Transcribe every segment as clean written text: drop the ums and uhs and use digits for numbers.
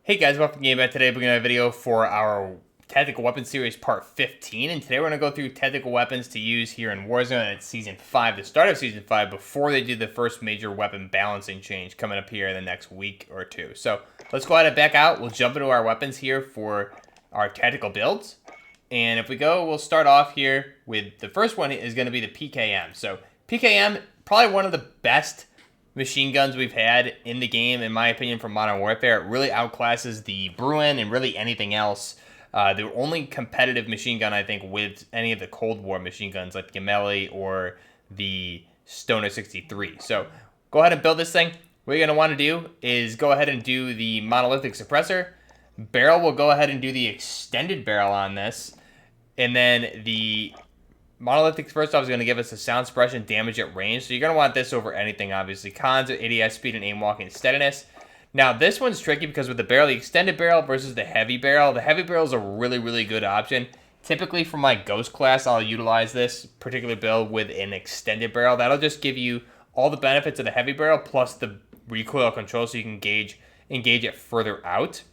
Hey guys, welcome to Game Back. Today we're going to have a video for our Tactical Weapons Series Part 15, and today we're going to go through tactical weapons to use here in Warzone at Season 5, the start of Season 5, before they do the first major weapon balancing change coming up here in the next week or two. So let's go ahead and back out. We'll jump into our weapons here for our tactical builds. And if we go, we'll start off here with the first one is going to be the PKM. So PKM, probably one of the best machine guns we've had in the game, in my opinion, from Modern Warfare. It really outclasses the Bruin and really anything else. The only competitive machine gun, I think, with any of the Cold War machine guns like the Gemelli or the Stoner 63. So go ahead and build this thing. What you're going to want to do is go ahead and do the monolithic suppressor. Barrel will go ahead and do the extended barrel on this. And then the monolithic first off is going to give us a sound suppression damage at range. So you're going to want this over anything, obviously. Cons are ADS speed and aim walking steadiness. Now, this one's tricky because with the barrel, the extended barrel versus the heavy barrel is a really, really good option. Typically, for my Ghost class, I'll utilize this particular build with an extended barrel. That'll just give you all the benefits of the heavy barrel plus the recoil control so you can engage it further out.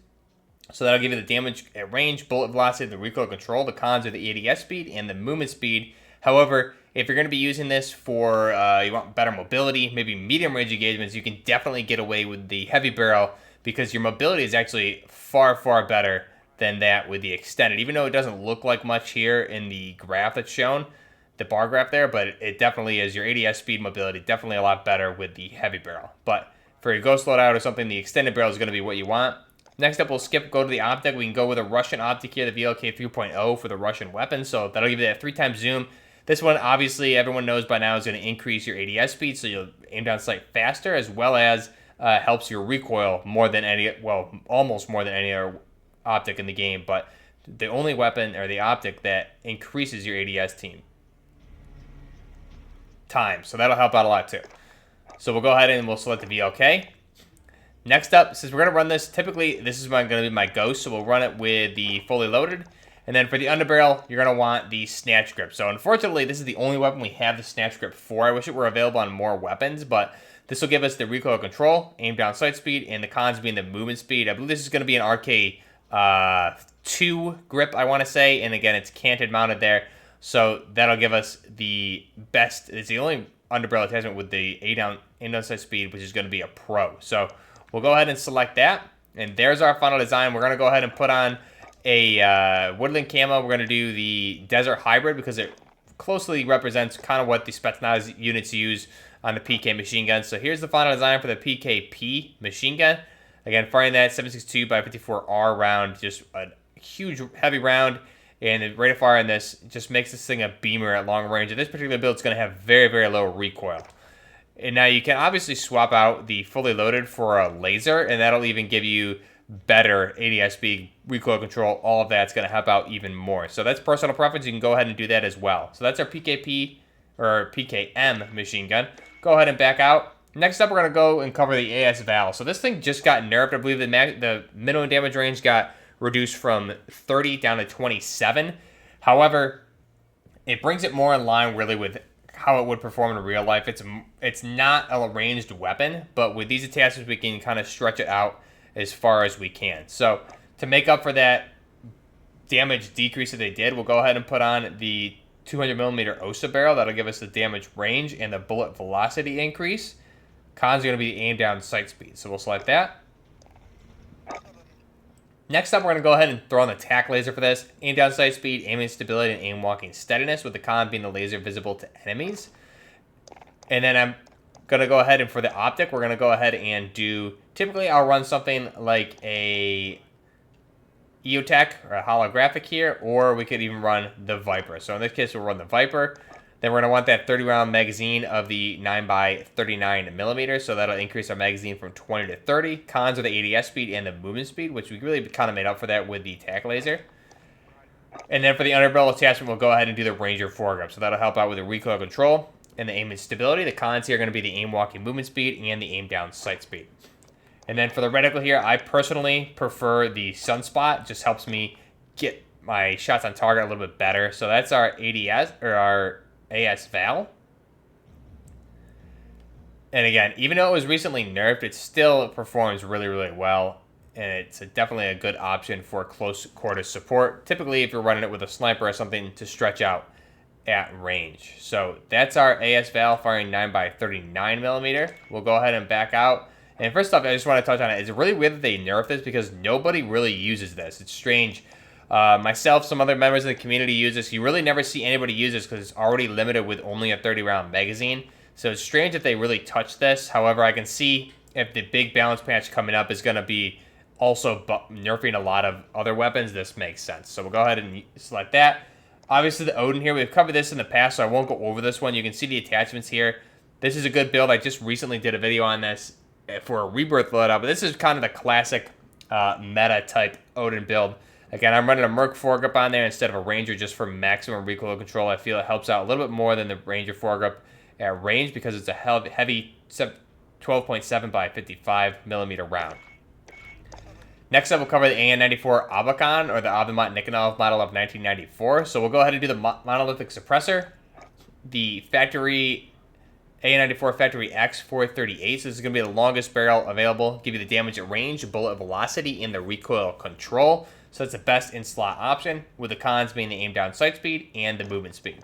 So that'll give you the damage at range, bullet velocity, the recoil control. The cons are the ADS speed and the movement speed. However, if you're going to be using this for, you want better mobility, maybe medium range engagements, you can definitely get away with the heavy barrel because your mobility is actually far, far better than that with the extended. Even though it doesn't look like much here in the graph that's shown, the bar graph there, but it definitely is. Your ADS speed mobility definitely a lot better with the heavy barrel. But for your Ghost loadout or something, the extended barrel is going to be what you want. Next up, we'll go to the optic. We can go with a Russian optic here, the VLK 3.0 for the Russian weapon. So that'll give you that 3x zoom. This one, obviously, everyone knows by now is going to increase your ADS speed, so you'll aim down sight faster, as well as helps your recoil more than almost more than any other optic in the game. But the only weapon, or the optic, that increases your ADS time. So that'll help out a lot, too. So we'll go ahead and we'll select the VLK. Next up, since we're going to run this, typically this is going to be my Ghost, so we'll run it with the fully loaded. And then for the underbarrel, you're going to want the snatch grip. So unfortunately, this is the only weapon we have the snatch grip for. I wish it were available on more weapons, but this will give us the recoil control, aim down sight speed, and the cons being the movement speed. I believe this is going to be an RK2 grip, I want to say. And again, it's canted mounted there. So that'll give us the best. It's the only underbarrel attachment with the aim down sight speed, which is going to be a pro. So we'll go ahead and select that. And there's our final design. We're going to go ahead and put on a woodland camo. We're going to do the desert hybrid because it closely represents kind of what the Spetsnaz units use on the PK machine gun. So here's the final design for the PKP machine gun. Again, firing that 7.62 by 54R round, just a huge heavy round. And the rate of fire in this just makes this thing a beamer at long range. And this particular build is going to have very, very low recoil. And now you can obviously swap out the fully loaded for a laser, and that'll even give you better ADS speed, recoil control. All of that's going to help out even more. So that's personal preference. You can go ahead and do that as well. So that's our PKP or PKM machine gun. Go ahead and back out. Next up, we're going to go and cover the ASVAL. So this thing just got nerfed. I believe the minimum damage range got reduced from 30 down to 27. However, it brings it more in line really with how it would perform in real life. It's not a ranged weapon, but with these attachments, we can kind of stretch it out as far as we can. So to make up for that damage decrease that they did, we'll go ahead and put on the 200mm OSA barrel. That'll give us the damage range and the bullet velocity increase. Cons are going to be aim down sight speed. So we'll select that. Next up, we're going to go ahead and throw on the tack laser for this. Aim down sight speed, aiming stability, and aim walking steadiness, with the con being the laser visible to enemies. And then I'm going to go ahead and for the optic, we're going to go ahead and do, typically I'll run something like a EOTech or a holographic here, or we could even run the Viper. So in this case, we'll run the Viper. Then we're going to want that 30-round magazine of the 9x39mm, so that'll increase our magazine from 20 to 30. Cons are the ADS speed and the movement speed, which we really kind of made up for that with the tack laser. And then for the underbarrel attachment, we'll go ahead and do the Ranger foregrip. So that'll help out with the recoil control and the aim and stability. The cons here are going to be the aim walking movement speed and the aim down sight speed. And then for the reticle here, I personally prefer the Sunspot. It just helps me get my shots on target a little bit better. So that's our ADS, or our ASVAL. And again, even though it was recently nerfed, it still performs really, really well. And it's definitely a good option for close quarters support. Typically, if you're running it with a sniper or something to stretch out at range. So that's our ASVAL firing 9x39mm. We'll go ahead and back out. And first off, I just want to touch on it. It's really weird that they nerfed this because nobody really uses this. It's strange. Myself, some other members of the community use this. You really never see anybody use this because it's already limited with only a 30-round magazine. So it's strange if they really touch this. However, I can see if the big balance patch coming up is going to be also nerfing a lot of other weapons, this makes sense. So we'll go ahead and select that. Obviously, the Odin here, we've covered this in the past, so I won't go over this one. You can see the attachments here. This is a good build. I just recently did a video on this for a Rebirth loadout, but this is kind of the classic meta-type Odin build. Again, I'm running a Merc foregrip on there instead of a Ranger just for maximum recoil control. I feel it helps out a little bit more than the Ranger foregrip at range because it's a heavy 12.7x55mm round. Next up, we'll cover the AN-94 Abakan, or the Abdemat Nikonov model of 1994. So we'll go ahead and do the monolithic suppressor, the factory AN-94 Factory X438. So this is going to be the longest barrel available, give you the damage at range, bullet velocity, and the recoil control. So it's the best in-slot option, with the cons being the aim-down sight speed and the movement speed.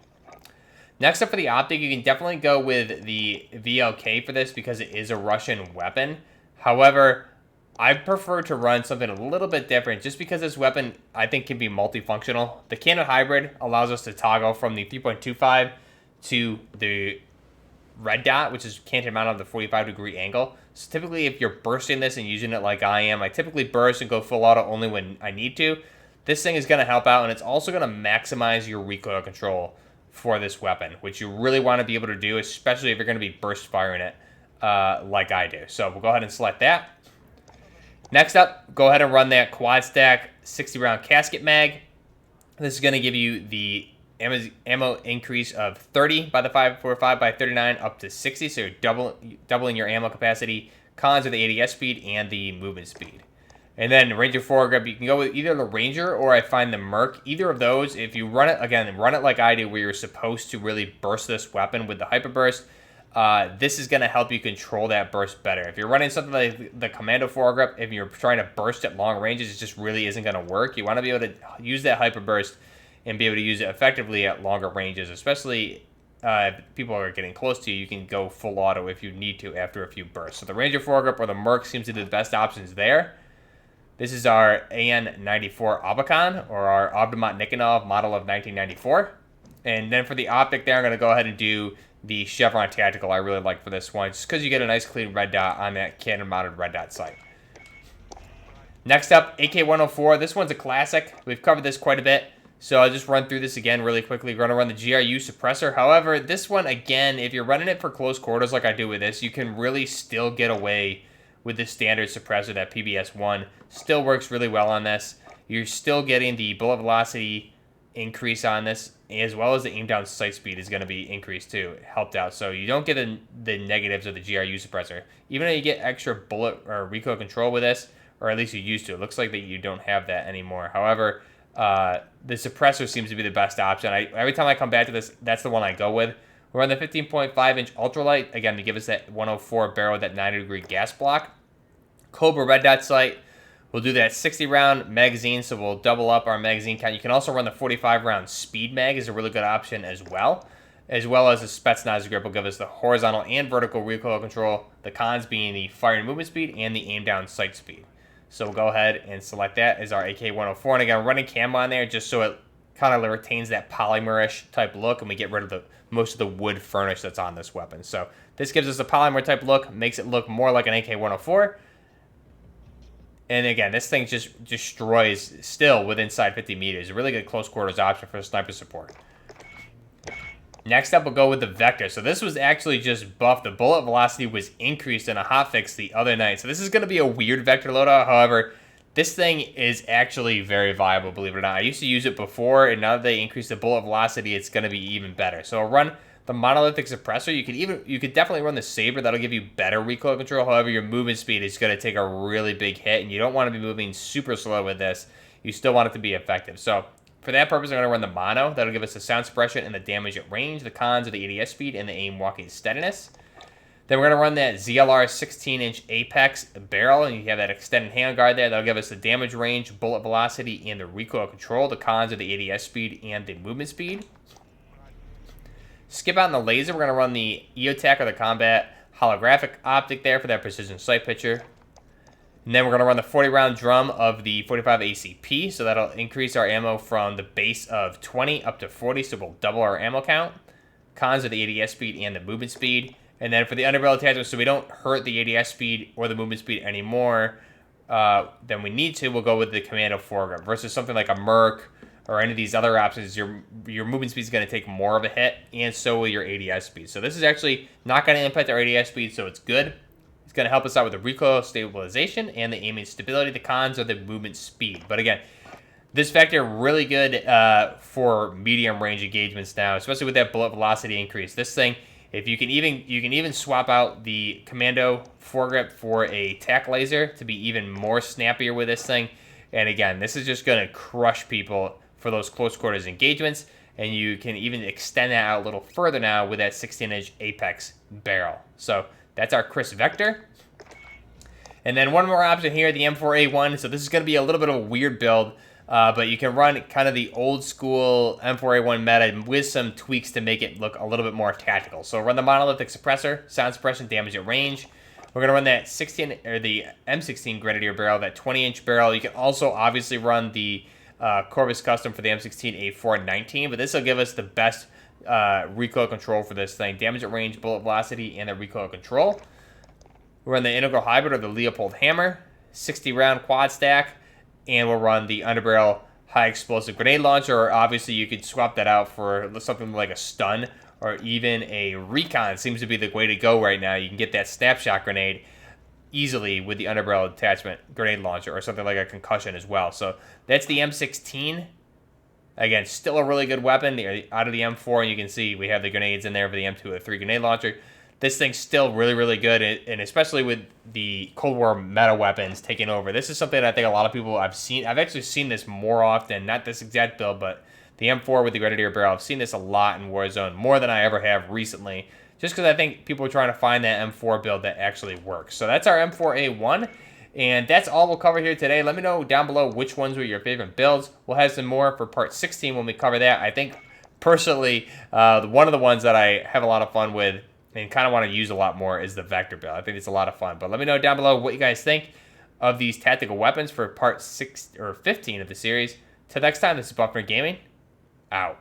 Next up for the optic, you can definitely go with the VLK for this because it is a Russian weapon. However, I prefer to run something a little bit different just because this weapon, I think, can be multifunctional. The cannon hybrid allows us to toggle from the 3.25 to the red dot, which is canted mount on the 45-degree angle. So typically, if you're bursting this and using it like I am, I typically burst and go full auto only when I need to. This thing is going to help out, and it's also going to maximize your recoil control for this weapon, which you really want to be able to do, especially if you're going to be burst firing it like I do. So we'll go ahead and select that. Next up, go ahead and run that quad stack 60-round casket mag. This is going to give you the ammo increase of 30 by the 545 by 39 up to 60, so you're doubling your ammo capacity. Cons are the ADS speed and the movement speed. And then Ranger foregrip, you can go with either the Ranger or I find the Merc. Either of those, if you run it, again, run it like I do, where you're supposed to really burst this weapon with the hyperburst, this is going to help you control that burst better. If you're running something like the Commando foregrip, if you're trying to burst at long ranges, it just really isn't going to work. You want to be able to use that hyperburst and be able to use it effectively at longer ranges, especially if people are getting close to you. You can go full auto if you need to after a few bursts. So the Ranger foregrip or the Merc seems to be the best options there. This is our AN-94 Abakan, or our Abdemat Nikonov model of 1994. And then for the optic there, I'm going to go ahead and do the Chevron Tactical I really like for this one, just because you get a nice clean red dot on that cannon-mounted red dot sight. Next up, AK-104. This one's a classic. We've covered this quite a bit, so I'll just run through this again really quickly. We're going to run the GRU suppressor. However, this one, again, if you're running it for close quarters like I do with this, you can really still get away with the standard suppressor, that PBS-1. Still works really well on this. You're still getting the bullet velocity increase on this, as well as the aim down sight speed is going to be increased too, helped out. So you don't get the negatives of the GRU suppressor. Even though you get extra bullet or recoil control with this, or at least you used to. It looks like that you don't have that anymore. However, the suppressor seems to be the best option. Every time I come back to this, that's the one I go with. We're on the 15.5-inch ultralight, again, to give us that 104 barrel, that 90-degree gas block. Cobra red dot sight. We'll do that 60-round magazine, so we'll double up our magazine count. You can also run the 45-round speed mag, is a really good option as well as the Spetsnaz grip will give us the horizontal and vertical recoil control, the cons being the fire and movement speed and the aim down sight speed. So we'll go ahead and select that as our AK-104. And again, I'm running camo on there just so it kind of retains that polymer-ish type look, and we get rid of most of the wood furnish that's on this weapon. So this gives us a polymer type look, makes it look more like an AK-104. And again, this thing just destroys still with inside 50 meters. A really good close quarters option for sniper support. Next up, we'll go with the Vector. So this was actually just buffed. The bullet velocity was increased in a hotfix the other night. So this is going to be a weird Vector loadout. However, this thing is actually very viable, believe it or not. I used to use it before, and now that they increased the bullet velocity, it's going to be even better. So I'll run the monolithic suppressor. You could definitely run the Saber. That'll give you better recoil control. However, your movement speed is going to take a really big hit, and you don't want to be moving super slow with this. You still want it to be effective. So for that purpose, I'm going to run the mono. That'll give us the sound suppression and the damage at range. The cons are the ADS speed and the aim walking steadiness. Then we're going to run that ZLR 16-inch Apex barrel, and you have that extended handguard there. That'll give us the damage range, bullet velocity, and the recoil control. The cons are the ADS speed and the movement speed. Skip out on the laser. We're going to run the EOTech or the combat holographic optic there for that precision sight picture. And then we're going to run the 40-round drum of the 45 ACP, so that'll increase our ammo from the base of 20 up to 40, so we'll double our ammo count. Cons are the ADS speed and the movement speed. And then for the underbarrel attachment, so we don't hurt the ADS speed or the movement speed anymore than we need to, we'll go with the Commando foregrip versus something like a Merc or any of these other options. Your movement speed is going to take more of a hit, and so will your ADS speed. So this is actually not going to impact our ADS speed, so it's good. It's going to help us out with the recoil stabilization and the aiming stability. The cons are the movement speed. But again, this Vector really good for medium range engagements now, especially with that bullet velocity increase. This thing, if you can even swap out the Commando foregrip for a tack laser to be even more snappier with this thing. And again, this is just going to crush people for those close quarters engagements. And you can even extend that out a little further now with that 16-inch Apex barrel. So that's our Chris Vector. And then one more option here, the M4A1. So this is going to be a little bit of a weird build, but you can run kind of the old school M4A1 meta with some tweaks to make it look a little bit more tactical. So run the monolithic suppressor, sound suppression, damage at range. We're going to run that the M16 Grenadier barrel, that 20-inch barrel. You can also obviously run the Corvus Custom for the M16 A419, but this will give us the best recoil control for this thing. Damage at range, bullet velocity, and the recoil control. We'll run the Integral Hybrid or the Leopold Hammer, 60-round quad stack, and we'll run the underbarrel high explosive grenade launcher, or obviously you could swap that out for something like a stun or even a recon. Seems to be the way to go right now. You can get that snapshot grenade easily with the underbarrel attachment grenade launcher, or something like a concussion as well. So that's the M16. Again, still a really good weapon out of the M4, and you can see we have the grenades in there for the M203 grenade launcher. This thing's still really, really good, and especially with the Cold War meta weapons taking over. This is something I think a lot of people I've actually seen this more often, not this exact build, but the M4 with the Grenadier barrel. I've seen this a lot in Warzone, more than I ever have recently, just because I think people are trying to find that M4 build that actually works. So that's our M4A1. And that's all we'll cover here today. Let me know down below which ones were your favorite builds. We'll have some more for part 16 when we cover that. I think, personally, one of the ones that I have a lot of fun with and kind of want to use a lot more is the Vector build. I think it's a lot of fun. But let me know down below what you guys think of these tactical weapons for part 15 of the series. Till next time, this is Buffman Gaming, out.